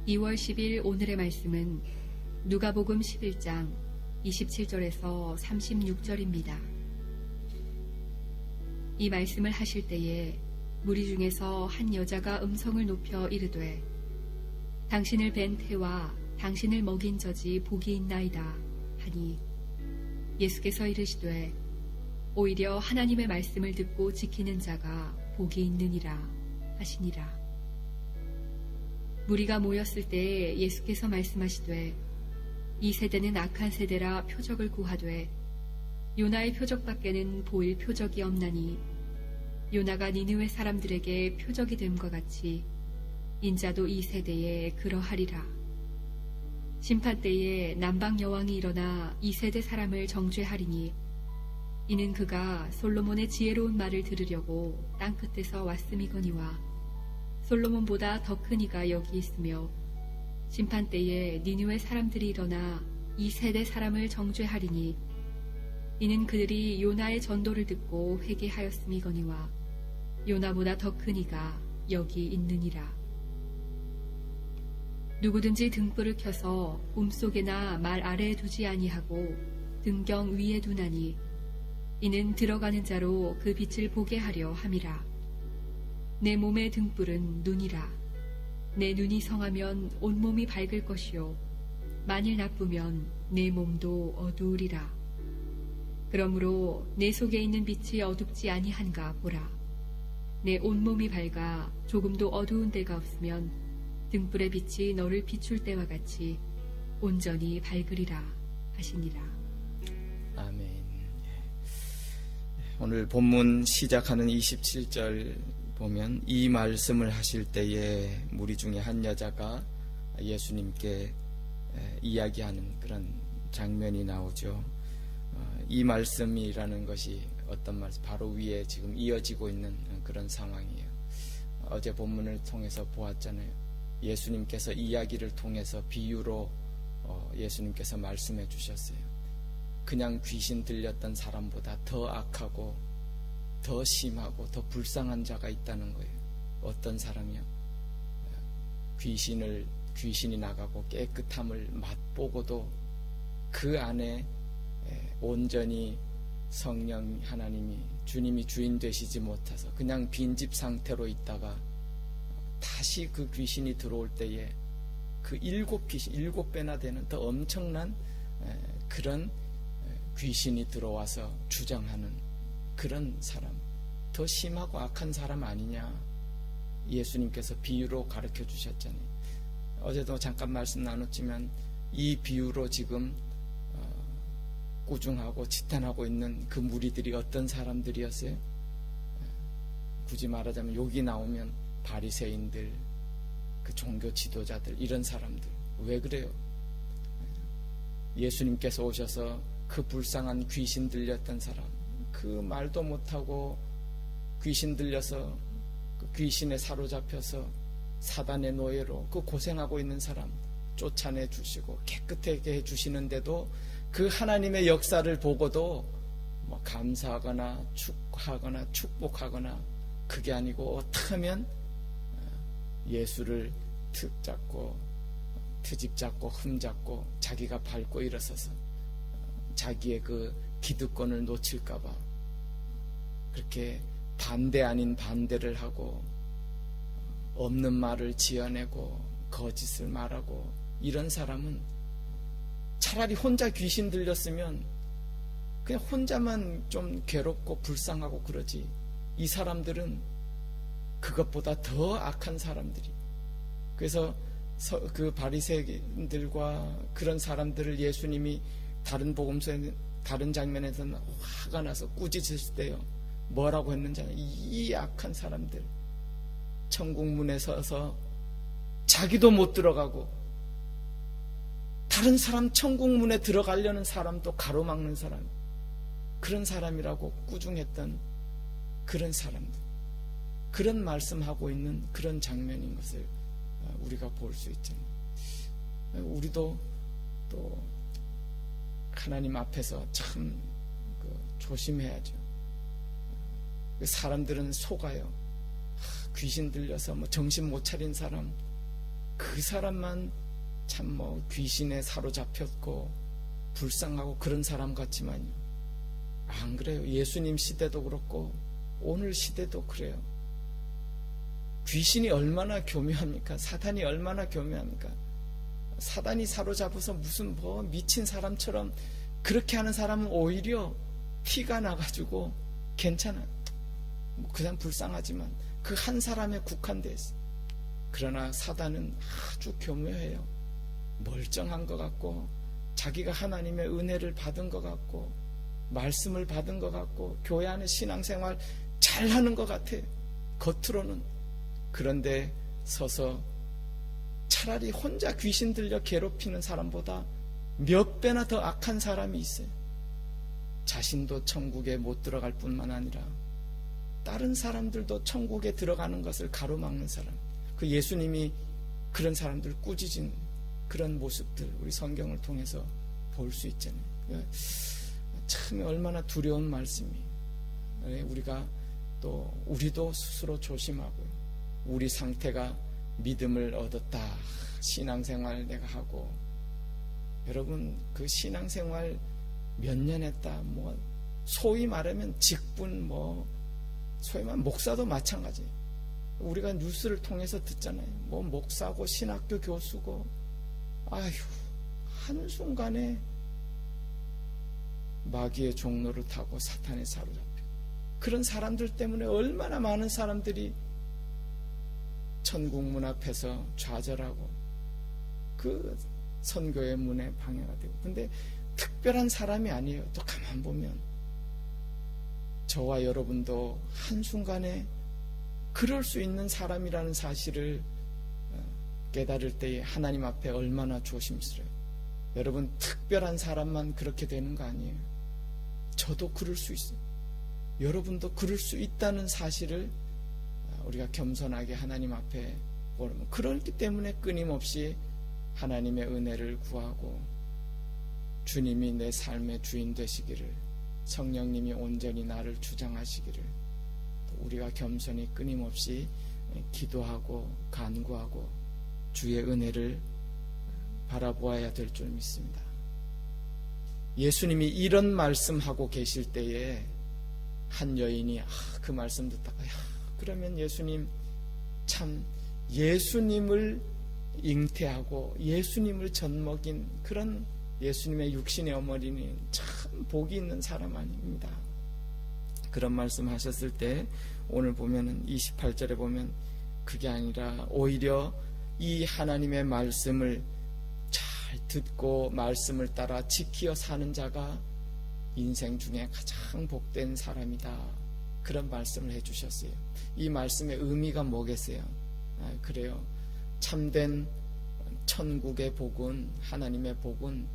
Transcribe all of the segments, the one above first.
2월 10일 오늘의 말씀은 누가복음 11장 27절에서 36절입니다. 이 말씀을 하실 때에 무리 중에서 한 여자가 음성을 높여 이르되 당신을 뵌 태와 당신을 먹인 젖이 복이 있나이다 하니 예수께서 이르시되 오히려 하나님의 말씀을 듣고 지키는 자가 복이 있느니라 하시니라. 무리가 모였을 때에 예수께서 말씀하시되 이 세대는 악한 세대라 표적을 구하되 요나의 표적밖에는 보일 표적이 없나니 요나가 니느웨 사람들에게 표적이 됨과 같이 인자도 이 세대에 그러하리라. 심판 때에 남방 여왕이 일어나 이 세대 사람을 정죄하리니 이는 그가 솔로몬의 지혜로운 말을 들으려고 땅끝에서 왔음이거니와 솔로몬보다 더 큰 이가 여기 있으며 심판 때에 니느웨 사람들이 일어나 이 세대 사람을 정죄하리니 이는 그들이 요나의 전도를 듣고 회개하였음이거니와 요나보다 더 큰 이가 여기 있느니라. 누구든지 등불을 켜서 꿈속에나 말 아래에 두지 아니하고 등경 위에 두나니 이는 들어가는 자로 그 빛을 보게 하려 함이라. 내 몸의 등불은 눈이라. 내 눈이 성하면 온몸이 밝을 것이요 만일 나쁘면 내 몸도 어두우리라. 그러므로 내 속에 있는 빛이 어둡지 아니한가 보라. 내 온몸이 밝아 조금도 어두운 데가 없으면 등불의 빛이 너를 비출 때와 같이 온전히 밝으리라 하시니라. 아멘. 오늘 본문 시작하는 27절 보면 이 말씀을 하실 때에 무리 중에 한 여자가 예수님께 이야기하는 그런 장면이 나오죠. 이 말씀이라는 것이 어떤 말씀? 바로 위에 지금 이어지고 있는 그런 상황이에요. 어제 본문을 통해서 보았잖아요. 예수님께서 이야기를 통해서 비유로 예수님께서 말씀해 주셨어요. 그냥 귀신 들렸던 사람보다 더 악하고 더 심하고 더 불쌍한 자가 있다는 거예요. 어떤 사람이요? 귀신이 나가고 깨끗함을 맛보고도 그 안에 온전히 성령 하나님이 주님이 주인 되시지 못해서 그냥 빈집 상태로 있다가 다시 그 귀신이 들어올 때에 그 일곱 배나 되는 더 엄청난 그런 귀신이 들어와서 주장하는 그런 사람, 더 심하고 악한 사람 아니냐 예수님께서 비유로 가르쳐 주셨잖아요. 어제도 잠깐 말씀 나눴지만 이 비유로 지금 꾸중하고 지탄하고 있는 그 무리들이 어떤 사람들이었어요? 굳이 말하자면 여기 나오면 바리새인들, 그 종교 지도자들, 이런 사람들. 왜 그래요? 예수님께서 오셔서 그 불쌍한 귀신 들렸던 사람, 그 말도 못하고 귀신 들려서 그 귀신에 사로잡혀서 사단의 노예로 그 고생하고 있는 사람 쫓아내 주시고 깨끗하게 해 주시는데도 그 하나님의 역사를 보고도 뭐 감사하거나 축복하거나 그게 아니고 어떻게 하면 예수를 트집 잡고 흠 잡고 자기가 밟고 일어서서 자기의 그 기득권을 놓칠까봐 그렇게 반대 아닌 반대를 하고 없는 말을 지어내고 거짓을 말하고 이런 사람은 차라리 혼자 귀신 들렸으면 그냥 혼자만 좀 괴롭고 불쌍하고 그러지. 이 사람들은 그것보다 더 악한 사람들이. 그래서 그 바리새인들과 그런 사람들을 예수님이 다른 복음서에 다른 장면에서는 화가 나서 꾸짖을 때요 뭐라고 했는지 알아요? 이 악한 사람들 천국 문에 서서 자기도 못 들어가고 다른 사람 천국 문에 들어가려는 사람도 가로막는 사람, 그런 사람이라고 꾸중했던 그런 사람들, 그런 말씀하고 있는 그런 장면인 것을 우리가 볼 수 있잖아요. 우리도 또 하나님 앞에서 참 조심해야죠. 사람들은 속아요. 귀신 들려서 뭐 정신 못 차린 사람, 그 사람만 참 뭐 귀신에 사로잡혔고 불쌍하고 그런 사람 같지만요, 안 그래요. 예수님 시대도 그렇고 오늘 시대도 그래요. 귀신이 얼마나 교묘합니까? 사단이 얼마나 교묘합니까? 사단이 사로잡아서 무슨 뭐 미친 사람처럼 그렇게 하는 사람은 오히려 티가 나가지고 괜찮아. 그냥 불쌍하지만 그 한 사람에 국한돼 있어. 그러나 사단은 아주 교묘해요. 멀쩡한 것 같고 자기가 하나님의 은혜를 받은 것 같고 말씀을 받은 것 같고 교회 안에 신앙생활 잘하는 것 같아, 겉으로는. 그런데 서서 차라리 혼자 귀신 들려 괴롭히는 사람보다 몇 배나 더 악한 사람이 있어요. 자신도 천국에 못 들어갈 뿐만 아니라 다른 사람들도 천국에 들어가는 것을 가로막는 사람, 그 예수님이 그런 사람들 꾸짖은 그런 모습들 우리 성경을 통해서 볼 수 있잖아요. 참 얼마나 두려운 말씀이에요. 우리도 스스로 조심하고요. 우리 상태가 믿음을 얻었다, 신앙생활 내가 하고, 여러분 그 신앙생활 몇 년 했다, 뭐 소위 말하면 직분, 뭐 소위 말하면 목사도 마찬가지예요. 우리가 뉴스를 통해서 듣잖아요. 뭐 목사고 신학교 교수고, 아휴, 한순간에 마귀의 종로를 타고 사탄에 사로잡혀. 그런 사람들 때문에 얼마나 많은 사람들이 천국 문 앞에서 좌절하고 그 선교의 문에 방해가 되고. 근데 특별한 사람이 아니에요. 또 가만 보면 저와 여러분도 한순간에 그럴 수 있는 사람이라는 사실을 깨달을 때에 하나님 앞에 얼마나 조심스러워요. 여러분, 특별한 사람만 그렇게 되는 거 아니에요. 저도 그럴 수 있어요. 여러분도 그럴 수 있다는 사실을 우리가 겸손하게 하나님 앞에 보면, 그렇기 때문에 끊임없이 하나님의 은혜를 구하고 주님이 내 삶의 주인 되시기를, 성령님이 온전히 나를 주장하시기를 우리가 겸손히 끊임없이 기도하고 간구하고 주의 은혜를 바라보아야 될 줄 믿습니다. 예수님이 이런 말씀하고 계실 때에 한 여인이 그 말씀 듣다가, 그러면 예수님 참 예수님을 잉태하고 예수님을 젖먹인 그런 예수님의 육신의 어머니는 참 복이 있는 사람 아닙니다. 그런 말씀 하셨을 때 오늘 보면은 28절에 보면 그게 아니라 오히려 이 하나님의 말씀을 잘 듣고 말씀을 따라 지키어 사는 자가 인생 중에 가장 복된 사람이다, 그런 말씀을 해주셨어요. 이 말씀의 의미가 뭐겠어요? 그래요. 참된 천국의 복은, 하나님의 복은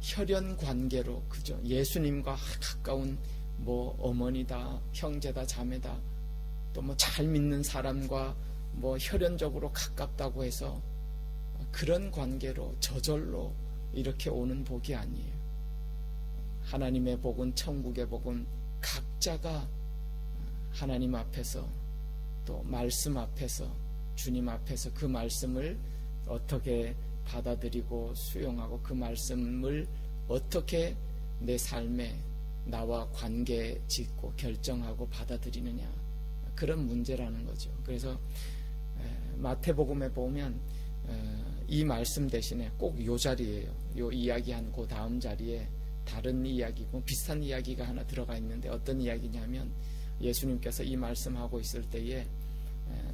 혈연 관계로, 그죠? 예수님과 가까운 뭐 어머니다, 형제다, 자매다, 또 뭐 잘 믿는 사람과 뭐 혈연적으로 가깝다고 해서 그런 관계로 저절로 이렇게 오는 복이 아니에요. 하나님의 복은, 천국의 복은 각자가 하나님 앞에서 또 말씀 앞에서, 주님 앞에서 그 말씀을 어떻게 받아들이고 수용하고 그 말씀을 어떻게 내 삶에 나와 관계 짓고 결정하고 받아들이느냐, 그런 문제라는 거죠. 그래서 마태복음에 보면 이 말씀 대신에 꼭 요 자리에요, 요 이야기한 그 다음 자리에 다른 이야기고 비슷한 이야기가 하나 들어가 있는데, 어떤 이야기냐면 예수님께서 이 말씀하고 있을 때에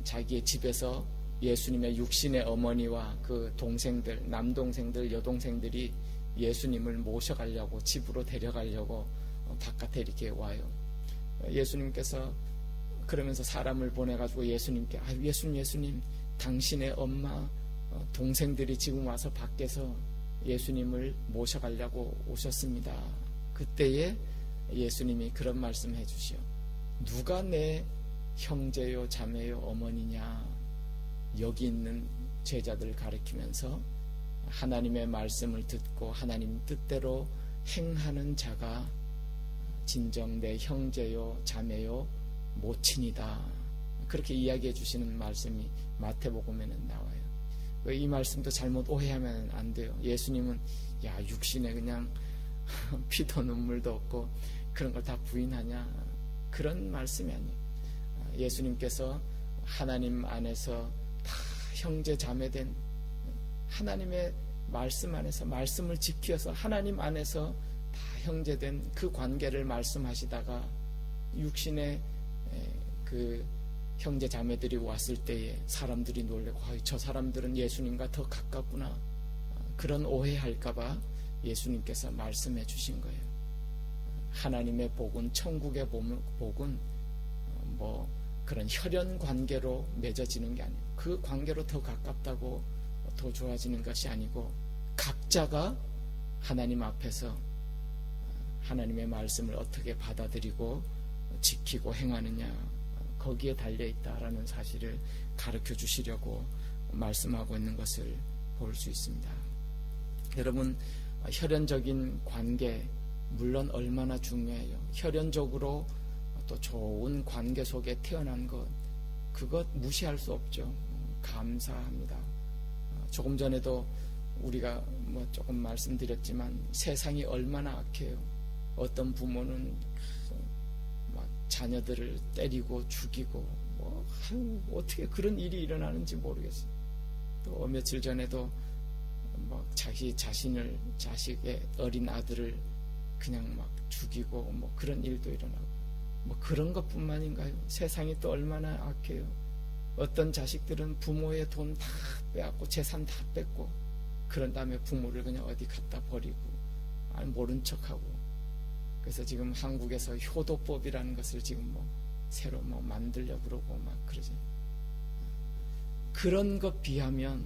자기의 집에서 예수님의 육신의 어머니와 그 동생들, 남동생들, 여동생들이 예수님을 모셔가려고, 집으로 데려가려고 바깥에 이렇게 와요. 예수님께서 그러면서 사람을 보내가지고 예수님께, 예수님, 당신의 엄마, 동생들이 지금 와서 밖에서 예수님을 모셔가려고 오셨습니다. 그때에 예수님이 그런 말씀 해주시오. 누가 내 형제요, 자매요, 어머니냐? 여기 있는 제자들 가리키면서 하나님의 말씀을 듣고 하나님 뜻대로 행하는 자가 진정 내 형제요, 자매요, 모친이다. 그렇게 이야기해 주시는 말씀이 마태복음에는 나와요. 이 말씀도 잘못 오해하면 안 돼요. 예수님은 야 육신에 그냥 피도 눈물도 없고 그런 걸 다 부인하냐, 그런 말씀이 아니에요. 예수님께서 하나님 안에서 다 형제 자매된, 하나님의 말씀 안에서 말씀을 지켜서 하나님 안에서 다 형제된 그 관계를 말씀하시다가 육신의 그 형제 자매들이 왔을 때에 사람들이 놀래고 저 사람들은 예수님과 더 가깝구나, 그런 오해할까봐 예수님께서 말씀해 주신 거예요. 하나님의 복은, 천국의 복은 뭐 그런 혈연 관계로 맺어지는 게 아니에요. 그 관계로 더 가깝다고 더 좋아지는 것이 아니고, 각자가 하나님 앞에서 하나님의 말씀을 어떻게 받아들이고 지키고 행하느냐, 거기에 달려있다라는 사실을 가르쳐 주시려고 말씀하고 있는 것을 볼 수 있습니다. 여러분, 혈연적인 관계 물론 얼마나 중요해요. 혈연적으로 또 좋은 관계 속에 태어난 것, 그것 무시할 수 없죠. 감사합니다. 조금 전에도 우리가 뭐 조금 말씀드렸지만 세상이 얼마나 악해요. 어떤 부모는 막 자녀들을 때리고 죽이고 뭐 어떻게 그런 일이 일어나는지 모르겠어요. 또 며칠 전에도 뭐 자신의 어린 아들을 그냥 막 죽이고 뭐 그런 일도 일어나고, 뭐 그런 것뿐만인가요? 세상이 또 얼마나 악해요. 어떤 자식들은 부모의 돈 다 빼앗고 재산 다 뺏고, 그런 다음에 부모를 그냥 어디 갖다 버리고, 아니 모른 척하고. 그래서 지금 한국에서 효도법이라는 것을 지금 뭐 새로 뭐 만들려고 그러고 막 그러지. 그런 것 비하면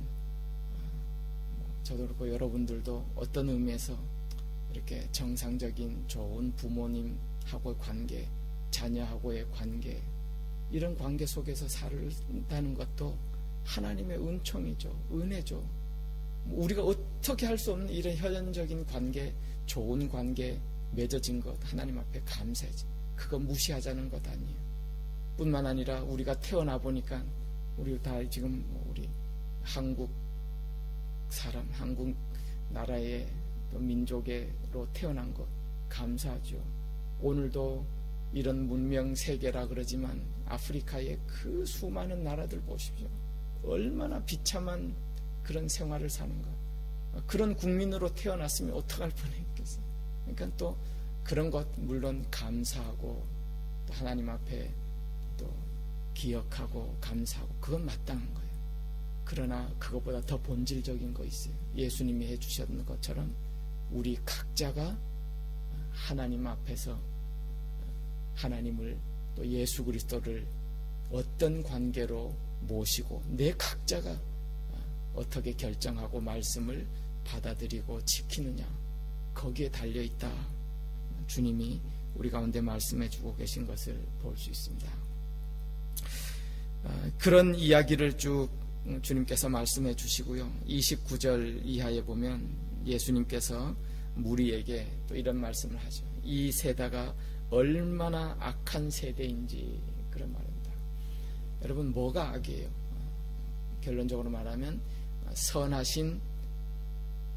저도 그렇고 여러분들도 어떤 의미에서 이렇게 정상적인 좋은 부모님하고의 관계, 자녀하고의 관계, 이런 관계 속에서 살다는 것도 하나님의 은총이죠. 은혜죠. 우리가 어떻게 할 수 없는 이런 혈연적인 관계, 좋은 관계 맺어진 것, 하나님 앞에 감사하지. 그거 무시하자는 것 아니에요. 뿐만 아니라 우리가 태어나 보니까 우리 다 지금 우리 한국 사람, 한국 나라의 또 민족으로 태어난 것 감사하죠. 오늘도 이런 문명 세계라 그러지만 아프리카의 그 수많은 나라들 보십시오. 얼마나 비참한 그런 생활을 사는가. 그런 국민으로 태어났으면 어떡할 뻔했겠어요. 그러니까 또 그런 것 물론 감사하고 또 하나님 앞에 또 기억하고 감사하고, 그건 마땅한 거예요. 그러나 그것보다 더 본질적인 거 있어요. 예수님이 해주셨는 것처럼 우리 각자가 하나님 앞에서 하나님을 또 예수 그리스도를 어떤 관계로 모시고 내 각자가 어떻게 결정하고 말씀을 받아들이고 지키느냐, 거기에 달려있다. 주님이 우리 가운데 말씀해 주고 계신 것을 볼 수 있습니다. 그런 이야기를 쭉 주님께서 말씀해 주시고요. 29절 이하에 보면 예수님께서 무리에게 또 이런 말씀을 하죠. 이 세대가 얼마나 악한 세대인지, 그런 말입니다. 여러분, 뭐가 악이에요? 결론적으로 말하면 선하신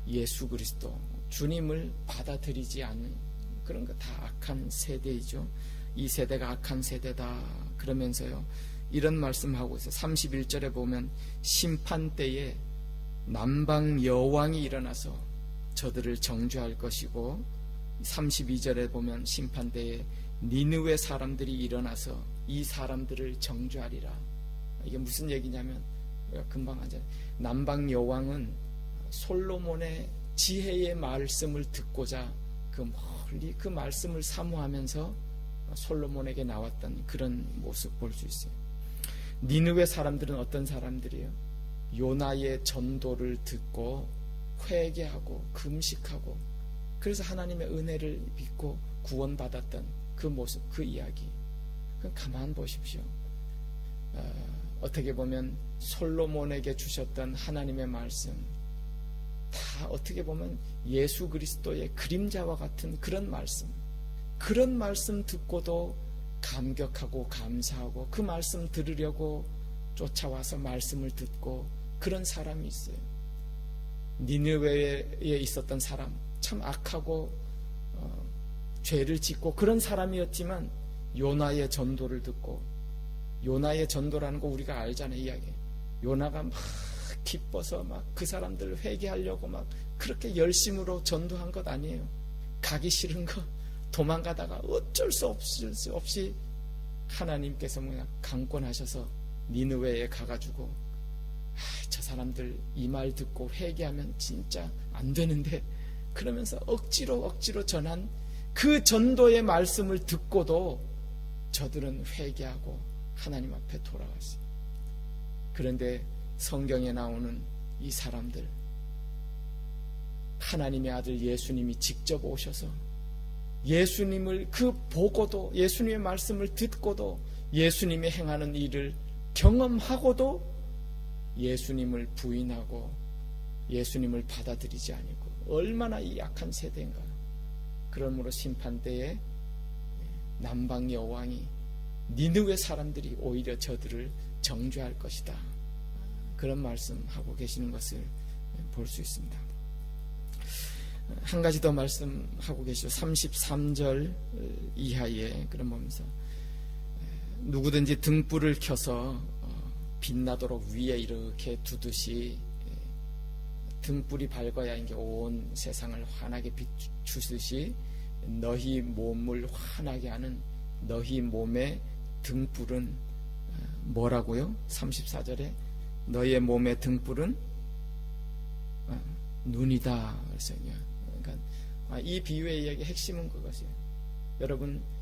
예수 그리스도, 주님을 받아들이지 않는 그런 거 다 악한 세대이죠. 이 세대가 악한 세대다 그러면서요, 이런 말씀하고 있어요. 31절에 보면 심판 때에 남방 여왕이 일어나서 저들을 정죄할 것이고, 32절에 보면 심판 때에 니느웨 사람들이 일어나서 이 사람들을 정죄하리라. 이게 무슨 얘기냐면, 우리가 금방 하잖아요. 남방 여왕은 솔로몬의 지혜의 말씀을 듣고자 그 멀리 그 말씀을 사모하면서 솔로몬에게 나왔던 그런 모습 볼 수 있어요. 니느웨 사람들은 어떤 사람들이에요? 요나의 전도를 듣고 회개하고 금식하고, 그래서 하나님의 은혜를 믿고 구원받았던 그 모습, 그 이야기. 그럼 가만 보십시오. 어떻게 보면 솔로몬에게 주셨던 하나님의 말씀, 다 어떻게 보면 예수 그리스도의 그림자와 같은 그런 말씀, 그런 말씀 듣고도 감격하고 감사하고 그 말씀 들으려고 쫓아와서 말씀을 듣고 그런 사람이 있어요. 니느웨에 있었던 사람, 참 악하고 죄를 짓고 그런 사람이었지만 요나의 전도를 듣고, 요나의 전도라는 거 우리가 알잖아요. 이야기. 요나가 막 기뻐서 막 그 사람들을 회개하려고 막 그렇게 열심으로 전도한 것 아니에요. 가기 싫은 거 도망가다가 어쩔 수 없이 하나님께서 그냥 강권하셔서 니느웨에 가가지고 저 사람들 이 말 듣고 회개하면 진짜 안 되는데, 그러면서 억지로 전한 그 전도의 말씀을 듣고도 저들은 회개하고 하나님 앞에 돌아왔어요. 그런데 성경에 나오는 이 사람들, 하나님의 아들 예수님이 직접 오셔서 예수님을 보고도, 예수님의 말씀을 듣고도, 예수님이 행하는 일을 경험하고도 예수님을 부인하고 예수님을 받아들이지 아니고, 얼마나 이 약한 세대인가. 그러므로 심판때에 남방 여왕이, 니느웨 사람들이 오히려 저들을 정죄할 것이다, 그런 말씀하고 계시는 것을 볼 수 있습니다. 한 가지 더 말씀하고 계시죠. 33절 이하에 그런 보면서, 누구든지 등불을 켜서 빛나도록 위에 이렇게 두듯이, 등불이 밝아야 이게 온 세상을 환하게 비추듯이 너희 몸을 환하게 하는 너희 몸의 등불은 뭐라고요? 34절에 너희의 몸의 등불은 눈이다. 그러니까 이 비유의 이야기의 핵심은 그것이에요.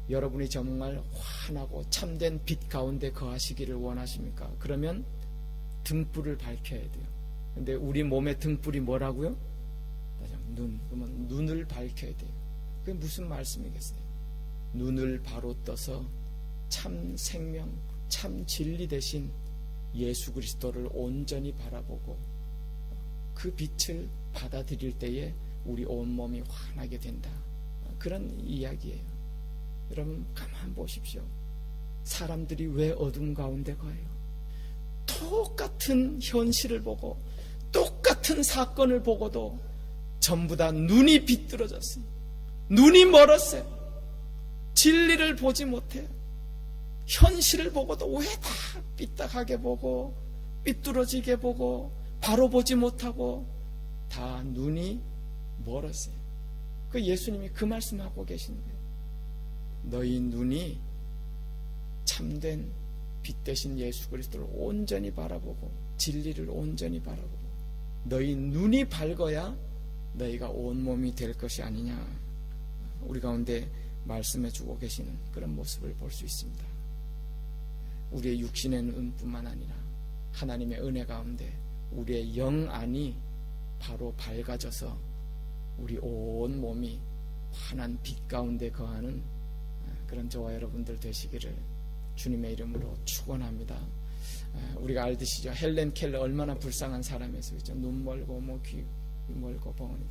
여러분이 정말 환하고 참된 빛 가운데 거하시기를 원하십니까? 그러면 등불을 밝혀야 돼요. 근데 우리 몸의 등불이 뭐라고요? 그러면 눈을 밝혀야 돼요. 그게 무슨 말씀이겠어요? 눈을 바로 떠서 참 생명, 참 진리 대신 예수 그리스도를 온전히 바라보고 그 빛을 받아들일 때에 우리 온몸이 환하게 된다, 그런 이야기예요. 여러분 가만 보십시오. 사람들이 왜 어둠 가운데 가요? 똑같은 현실을 보고 똑같은 사건을 보고도 전부 다 눈이 비뚤어졌어요. 눈이 멀었어요. 진리를 보지 못해요. 현실을 보고도 왜 다 삐딱하게 보고 삐뚤어지게 보고 바로 보지 못하고 다 눈이 멀었어요. 그 예수님이 그 말씀하고 계시는 거예요. 너희 눈이 참된 빛 대신 예수 그리스도를 온전히 바라보고 진리를 온전히 바라보고 너희 눈이 밝아야 너희가 온몸이 될 것이 아니냐, 우리 가운데 말씀해 주고 계시는 그런 모습을 볼 수 있습니다. 우리의 육신의 눈뿐만 아니라 하나님의 은혜 가운데 우리의 영 안이 바로 밝아져서 우리 온 몸이 환한 빛 가운데 거하는 그런 저와 여러분들 되시기를 주님의 이름으로 축원합니다. 우리가 알듯이 헬렌 켈러 얼마나 불쌍한 사람이었어요. 그렇죠? 눈 멀고 귀 멀고 벙어리.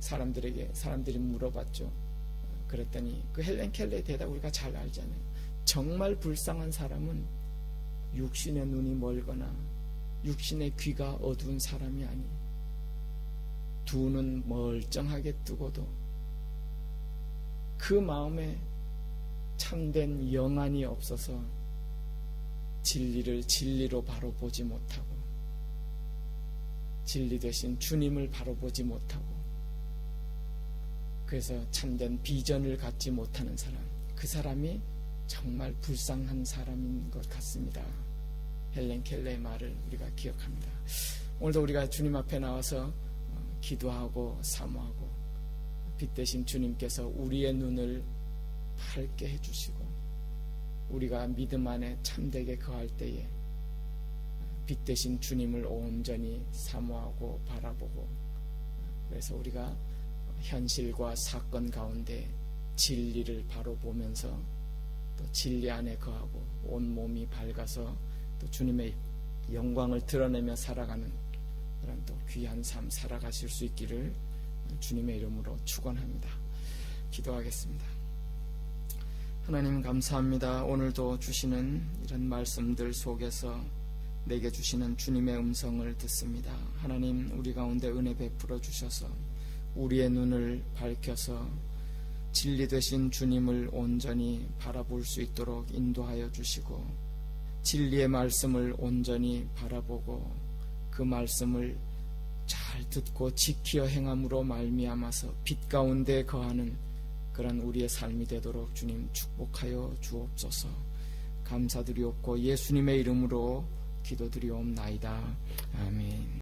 사람들이 물어봤죠. 그랬더니 그 헬렌 켈러의 대답 우리가 잘 알잖아요. 정말 불쌍한 사람은 육신의 눈이 멀거나 육신의 귀가 어두운 사람이 아니, 두 눈 멀쩡하게 뜨고도 그 마음에 참된 영안이 없어서 진리를 진리로 바로 보지 못하고 진리 대신 주님을 바로 보지 못하고 그래서 참된 비전을 갖지 못하는 사람, 그 사람이 정말 불쌍한 사람인 것 같습니다. 헬렌 켈러의 말을 우리가 기억합니다. 오늘도 우리가 주님 앞에 나와서 기도하고 사모하고 빛 대신 주님께서 우리의 눈을 밝게 해주시고 우리가 믿음 안에 참되게 거할 때에 빛 대신 주님을 온전히 사모하고 바라보고, 그래서 우리가 현실과 사건 가운데 진리를 바로 보면서 또 진리 안에 거하고 온 몸이 밝아서 또 주님의 영광을 드러내며 살아가는 그런 또 귀한 삶 살아가실 수 있기를 주님의 이름으로 축원합니다. 기도하겠습니다. 하나님 감사합니다. 오늘도 주시는 이런 말씀들 속에서 내게 주시는 주님의 음성을 듣습니다. 하나님, 우리 가운데 은혜 베풀어 주셔서 우리의 눈을 밝혀서 진리 되신 주님을 온전히 바라볼 수 있도록 인도하여 주시고, 진리의 말씀을 온전히 바라보고 그 말씀을 잘 듣고 지키어 행함으로 말미암아서 빛 가운데 거하는 그런 우리의 삶이 되도록 주님 축복하여 주옵소서. 감사드리옵고 예수님의 이름으로 기도드리옵나이다. 아멘.